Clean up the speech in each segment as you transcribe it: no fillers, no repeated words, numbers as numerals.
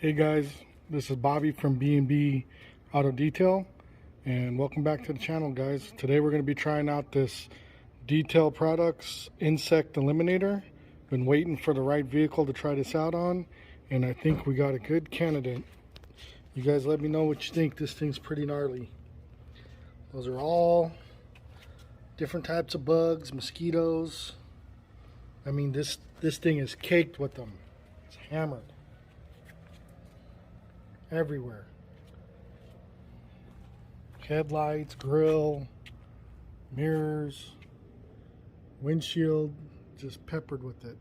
Hey guys, this is Bobby from B&B Auto Detail, and welcome back to the channel, guys. Today we're going to be trying out this Detailing Products Insect Eliminator. Been waiting for the right vehicle to try this out on, and I think we got a good candidate. You guys let me know what you think. This thing's pretty gnarly. Those are all different types of bugs, mosquitoes. I mean, this thing is caked with them. It's hammered everywhere. Headlights, grill, mirrors, windshield, just peppered with it.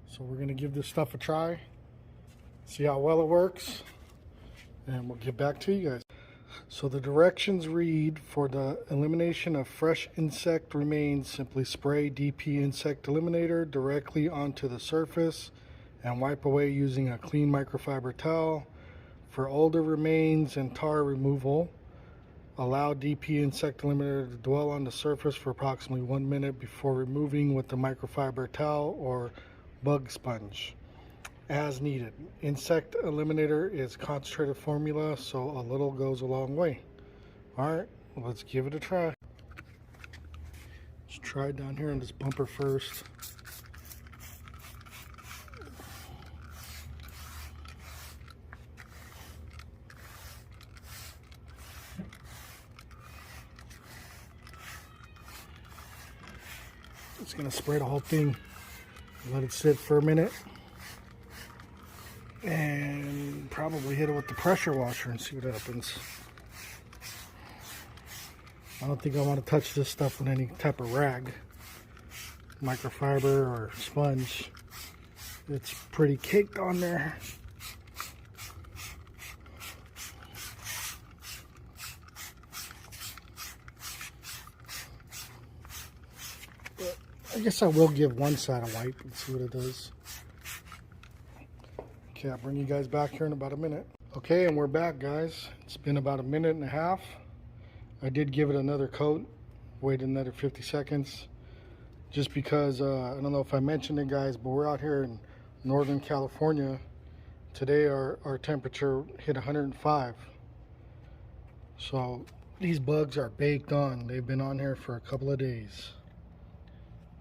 So we're gonna give this stuff a try, see how well it works, and we'll get back to you guys. So the directions read: for the elimination of fresh insect remains, simply spray DP Insect Eliminator directly onto the surface and wipe away using a clean microfiber towel. For older remains and tar removal, allow DP Insect Eliminator to dwell on the surface for approximately 1 minute before removing with the microfiber towel or bug sponge as needed. Insect Eliminator is concentrated formula, so a little goes a long way. Alright, let's give it a try. Let's try it down here on this bumper first. It's gonna spray the whole thing. Let it sit for a minute and probably hit it with the pressure washer and see what happens. I don't think I want to touch this stuff with any type of rag, microfiber or sponge. It's pretty caked on there. But I guess I will give one side a wipe and see what it does. Okay, I'll bring you guys back here in about a minute. Okay, and we're back, guys. It's been about a minute and a half. I did give it another coat, waited another 50 seconds, just because, I don't know if I mentioned it, guys, but we're out here in Northern California. Today our temperature hit 105. So these bugs are baked on. They've been on here for a couple of days.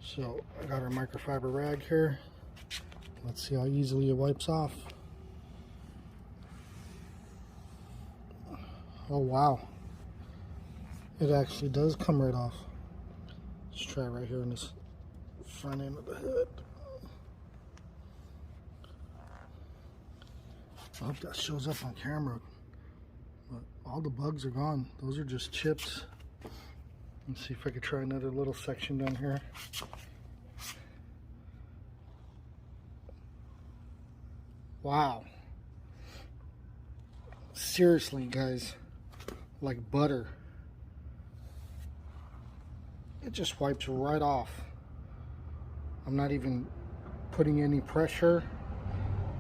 So I got our microfiber rag here. Let's see how easily it wipes off. Oh wow, it actually does come right off. Let's try right here on this front end of the hood. I hope that shows up on camera. But all the bugs are gone. Those are just chips. Let's see if I could try another little section down here. Wow. Seriously, guys, like butter. It just wipes right off. I'm not even putting any pressure.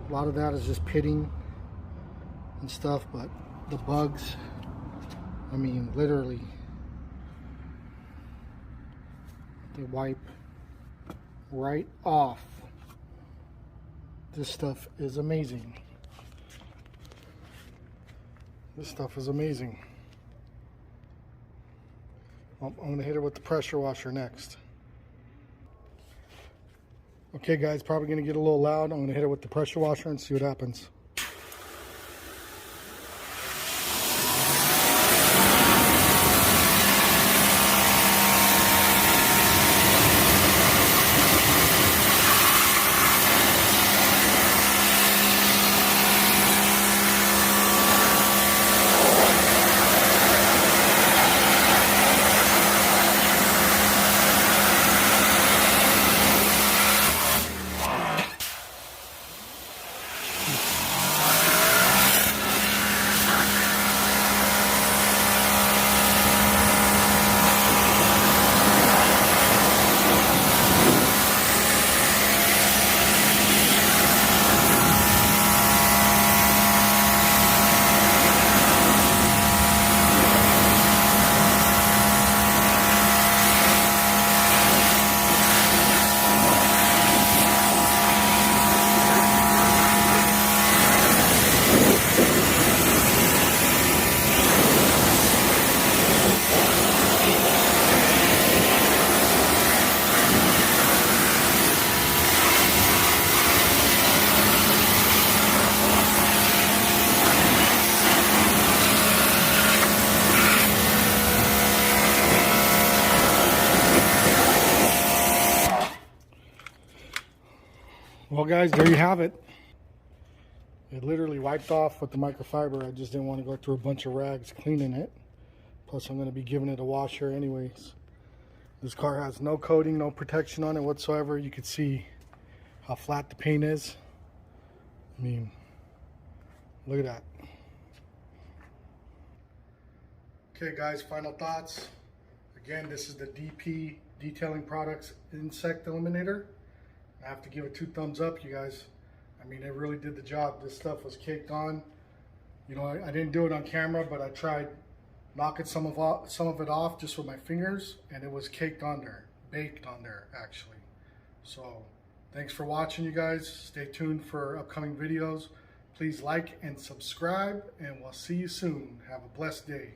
A lot of that is just pitting and stuff, but the bugs, I mean, literally, they wipe right off. This stuff is amazing. This stuff is amazing. Well, I'm gonna hit it with the pressure washer next. Okay guys, probably gonna get a little loud. I'm gonna hit it with the pressure washer and see what happens. guys, there you have it. It literally wiped off with the microfiber. I just didn't want to go through a bunch of rags cleaning it. Plus I'm going to be giving it a washer anyways. This car has no coating, no protection on it whatsoever. You can see how flat the paint is. I mean, look at that. Okay guys, final thoughts. Again, this is the Detailing Products Insect Eliminator. I have to give it 2 thumbs up, you guys. I mean, it really did the job. This stuff was caked on. You know, I didn't do it on camera, but I tried knocking some of it off just with my fingers, and it was caked on there, baked on there actually. So thanks for watching, you guys. Stay tuned for upcoming videos. Please like and subscribe, and we'll see you soon. Have a blessed day.